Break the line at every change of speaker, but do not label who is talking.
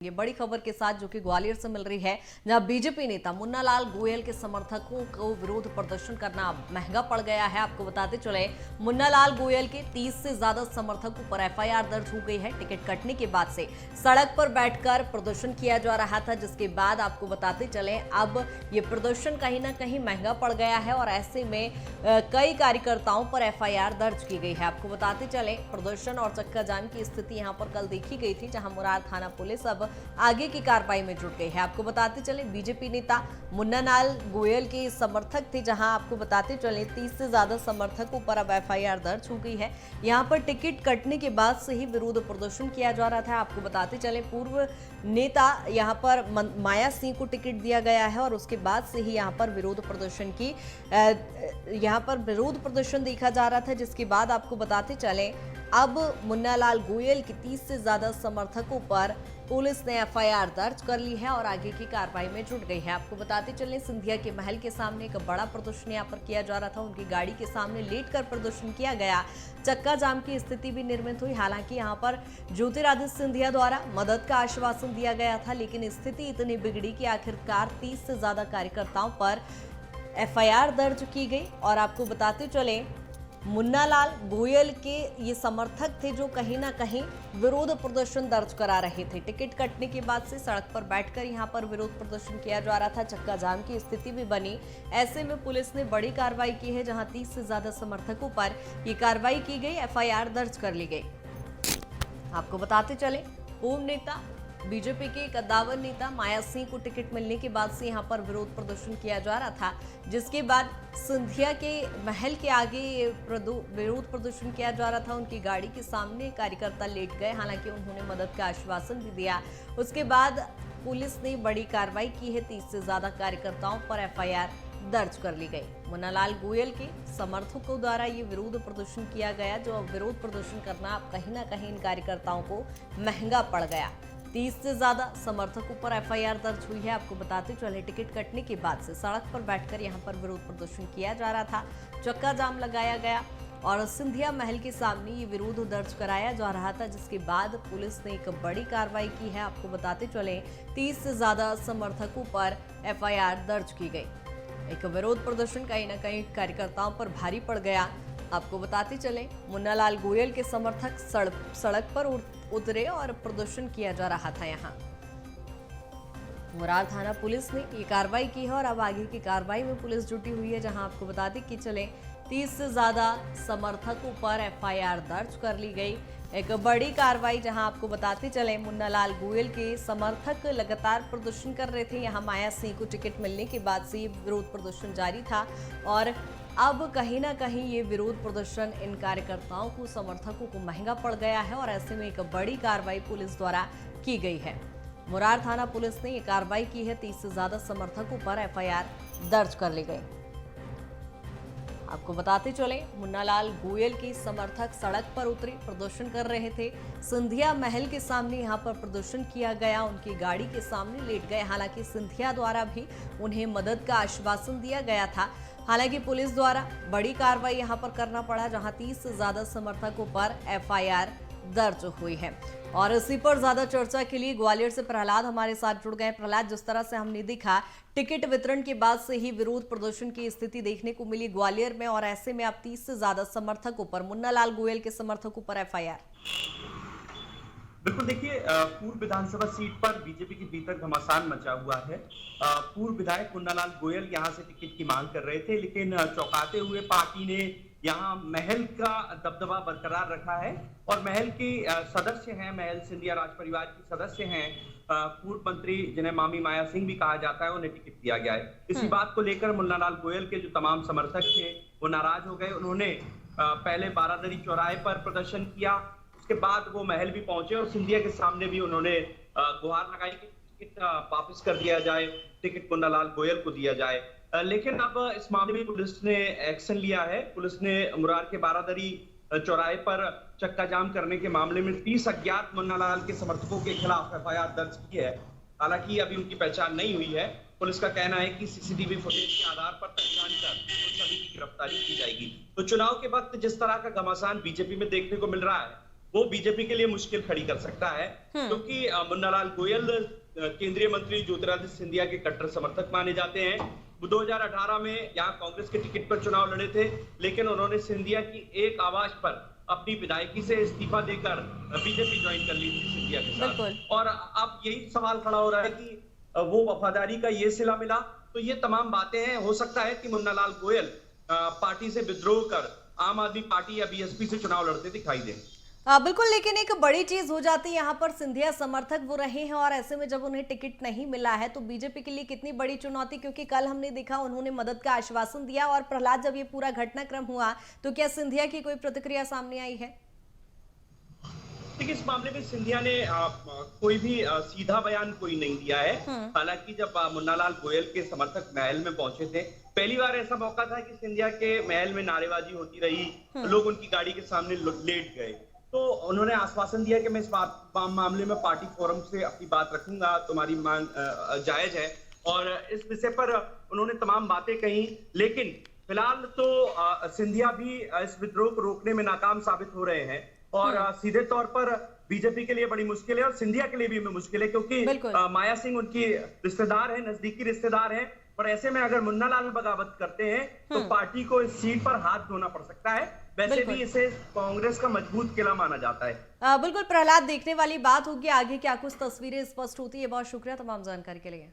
ये बड़ी खबर के साथ जो कि ग्वालियर से मिल रही है, जहां बीजेपी नेता मुन्ना लाल गोयल के समर्थकों को विरोध प्रदर्शन करना महंगा पड़ गया है। आपको बताते चले, मुन्ना लाल गोयल के 30 से ज्यादा समर्थकों पर एफआईआर दर्ज हो गई है। टिकट कटने के बाद से सड़क पर बैठकर प्रदर्शन किया जा रहा था, जिसके बाद आपको बताते चले अब ये प्रदर्शन कहीं ना कहीं महंगा पड़ गया है और ऐसे में कई कार्यकर्ताओं पर एफआईआर दर्ज की गई है। आपको बताते चले, प्रदर्शन और चक्का जाम की स्थिति यहाँ पर कल देखी गई थी, जहां मुरार थाना पुलिस अब आगे की कार्रवाई में जुट गई है। आपको बताते चले, बीजेपी नेता मुन्ना लाल गोयल के समर्थक थे, जहां आपको बताते चले 30 से ज्यादा समर्थकों पर अब एफआईआर दर्ज हो गई है। यहां पर टिकट कटने के बाद से ही विरोध प्रदर्शन किया जा रहा था। आपको बताते चले, पूर्व नेता यहां पर माया सिंह को टिकट दिया गया है और उसके बाद से ही यहां पर विरोध प्रदर्शन देखा जा रहा था, जिसके बाद आपको बताते चले अब मुन्ना लाल गोयल के 30 से ज्यादा समर्थकों पर पुलिस ने एफआईआर दर्ज कर ली है और आगे की कार्रवाई में जुट गई है। आपको बताते चले, सिंधिया के महल के सामने एक बड़ा प्रदर्शन यहाँ पर किया जा रहा था। उनकी गाड़ी के सामने लेटकर प्रदर्शन किया गया। चक्का जाम की स्थिति भी निर्मित हुई। हालांकि यहाँ पर ज्योतिरादित्य सिंधिया द्वारा मदद का आश्वासन दिया गया था, लेकिन स्थिति इतनी बिगड़ी कि आखिरकार 30 से ज्यादा कार्यकर्ताओं पर एफआईआर दर्ज की गई। और आपको बताते चले, मुन्ना लाल गोयल के ये समर्थक थे जो कहीं ना कहीं विरोध प्रदर्शन दर्ज करा रहे थे। टिकट कटने के बाद से सड़क पर बैठकर यहां पर विरोध प्रदर्शन किया जा रहा था। चक्का जाम की स्थिति भी बनी। ऐसे में पुलिस ने बड़ी कार्रवाई की है, जहां 30 से ज्यादा समर्थकों पर ये कार्रवाई की गई, एफआईआर दर्ज कर ली गई। आपको बताते चले, पूर्व नेता बीजेपी के कद्दावर नेता माया सिंह को टिकट मिलने के बाद से यहां पर विरोध प्रदर्शन किया जा रहा था, जिसके बाद सिंधिया के महल के आगे विरोध प्रदर्शन किया जा रहा था। उनकी गाड़ी के सामने कार्यकर्ता लेट गए, हालांकि उन्होंने मदद का आश्वासन भी दिया। उसके बाद पुलिस ने बड़ी कार्रवाई की है। 30 से ज्यादा कार्यकर्ताओं पर एफआईआर दर्ज कर ली गई। मुन्ना लाल गोयल के समर्थकों द्वारा ये विरोध प्रदर्शन किया गया, जो अब विरोध प्रदर्शन करना कहीं ना कहीं इन कार्यकर्ताओं को महंगा पड़ गया। 30 से ज्यादा समर्थकों पर एफआईआर दर्ज हुई है। आपको बताते चले, टिकट कटने के बाद से सड़क पर बैठकर यहां पर विरोध प्रदर्शन किया जा रहा था। चक्का जाम लगाया गया और सिंधिया महल के सामने ये विरोध दर्ज कराया जा रहा था, जिसके बाद पुलिस ने एक बड़ी कार्रवाई की है। आपको बताते चले, 30 से ज्यादा समर्थकों पर एफआईआर दर्ज की गई। एक विरोध प्रदर्शन कहीं ना कहीं कार्यकर्ताओं पर भारी पड़ गया। आपको बताते चले, मुन्ना लाल गोयल के समर्थक सड़क पर उतरे और प्रदर्शन किया जा रहा था। यहाँ मुरार थाना पुलिस ने ये कार्रवाई की है और अब आगे की कार्रवाई में पुलिस जुटी हुई है, जहां आपको बताते कि चले 30 से ज्यादा समर्थकों पर एफआईआर दर्ज कर ली गई। एक बड़ी कार्रवाई, जहां आपको बताते चले, मुन्ना लाल गोयल के समर्थक लगातार प्रदर्शन कर रहे थे। यहां माया सिंह को टिकट मिलने के बाद से विरोध प्रदर्शन जारी था और अब कहीं ना कहीं ये विरोध प्रदर्शन इन कार्यकर्ताओं को, समर्थकों को महंगा पड़ गया है और ऐसे में एक बड़ी कार्रवाई पुलिस द्वारा की गई है। मुरार थाना पुलिस ने ये कार्रवाई की है। 30 से ज्यादा समर्थकों पर एफआईआर दर्ज कर ली गई। आपको बताते चले, मुन्ना लाल गोयल के समर्थक सड़क पर उतरे, प्रदर्शन कर रहे थे। सिंधिया महल के सामने यहां पर प्रदर्शन किया गया। उनकी गाड़ी के सामने लेट गए। हालांकि सिंधिया द्वारा भी उन्हें मदद का आश्वासन दिया गया था। हालांकि पुलिस द्वारा बड़ी कार्रवाई यहां पर करना पड़ा, जहां 30 से ज्यादा समर्थकों पर एफआईआर दर्ज हुई है। और इसी पर ज्यादा चर्चा के लिए ग्वालियर से प्रहलाद हमारे साथ जुड़ गए। प्रहलाद, जिस तरह से हमने देखा, टिकट वितरण के बाद से ही विरोध प्रदर्शन की स्थिति देखने को मिली ग्वालियर में और ऐसे में अब 30 से ज्यादा समर्थकों पर, मुन्ना लाल गोयल के समर्थकों पर एफआईआर।
बिल्कुल, देखिए, पूर्व विधानसभा सीट पर बीजेपी के भीतर घमासान मचा हुआ है। पूर्व विधायक मुन्ना लाल गोयल यहां से टिकट की मांग कर रहे थे, लेकिन चौंकाते हुए पार्टी ने यहां महल का दबदबा बरकरार रखा है और महल के सदस्य हैं, महल सिंधिया राज परिवार के सदस्य हैं, पूर्व मंत्री जिन्हें मामी माया सिंह भी कहा जाता है, उन्हें टिकट दिया गया है। इसी बात को लेकर मुन्ना लाल गोयल के जो तमाम समर्थक थे वो नाराज हो गए। उन्होंने पहले बारादरी चौराहे पर प्रदर्शन किया, उसके बाद वो महल भी पहुंचे और सिंधिया के सामने भी उन्होंने गुहार लगाई कि टिकट वापस कर दिया जाए, टिकट मुन्ना लाल गोयल को दिया जाए। लेकिन अब इस मामले में पुलिस ने एक्शन लिया है। पुलिस ने मुरार के बारादरी चौराहे पर चक्का जाम करने के मामले में 30 अज्ञात मुन्ना लाल के समर्थकों के खिलाफ एफआईआर दर्ज की है। हालांकि अभी उनकी पहचान नहीं हुई है। पुलिस का कहना है कि सीसीटीवी फुटेज के आधार पर पहचान कर उन सभी की गिरफ्तारी की जाएगी। तो चुनाव के वक्त जिस तरह का घमासान बीजेपी में देखने को मिल रहा है, वो बीजेपी के लिए मुश्किल खड़ी कर सकता है, क्योंकि मुन्नालाल गोयल केंद्रीय मंत्री ज्योतिरादित्य सिंधिया के कट्टर समर्थक माने जाते हैं। वो 2018 में यहाँ कांग्रेस के टिकट पर चुनाव लड़े थे, लेकिन उन्होंने सिंधिया की एक आवाज पर अपनी विधायकी से इस्तीफा देकर बीजेपी ज्वाइन कर ली थी सिंधिया के साथ। और अब यही सवाल खड़ा हो रहा है कि वो वफादारी का ये सिला मिला। तो ये तमाम बातें हैं। हो सकता है कि मुन्नालाल गोयल पार्टी से विद्रोह कर आम आदमी पार्टी या बीएसपी से चुनाव लड़ते दिखाई दें।
बिल्कुल, लेकिन एक बड़ी चीज हो जाती है यहाँ पर, सिंधिया समर्थक वो रहे हैं और ऐसे में जब उन्हें टिकट नहीं मिला है तो बीजेपी के लिए कितनी बड़ी चुनौती, क्योंकि कल हमने देखा उन्होंने मदद का आश्वासन दिया और प्रहलाद जब ये पूरा घटनाक्रम हुआ तो क्या सिंधिया की कोई प्रतिक्रिया सामने आई है?
देखिए, इस मामले में सिंधिया ने कोई भी सीधा बयान कोई नहीं दिया है। हालांकि जब मुन्नालाल गोयल के समर्थक महल में पहुंचे थे, पहली बार ऐसा मौका था कि सिंधिया के महल में नारेबाजी होती रही, लोग उनकी गाड़ी के सामने लेट गए। तो उन्होंने आश्वासन दिया कि मैं इस मामले में पार्टी फोरम से अपनी बात रखूंगा, तुम्हारी मांग जायज है, और इस विषय पर उन्होंने तमाम बातें कही। लेकिन फिलहाल तो सिंधिया भी इस विद्रोह को रोकने में नाकाम साबित हो रहे हैं और सीधे तौर पर बीजेपी के लिए बड़ी मुश्किल है और सिंधिया के लिए भी मुश्किल है, क्योंकि माया सिंह उनकी रिश्तेदार है, नजदीकी रिश्तेदार है। और ऐसे में अगर मुन्नालाल बगावत करते हैं तो पार्टी को इस सीट पर हाथ धोना पड़ सकता है। वैसे भी इसे कांग्रेस का मजबूत किला माना जाता है।
बिल्कुल प्रहलाद, देखने वाली बात होगी आगे क्या कुछ तस्वीरें स्पष्ट होती है। बहुत शुक्रिया तमाम जानकारी के लिए।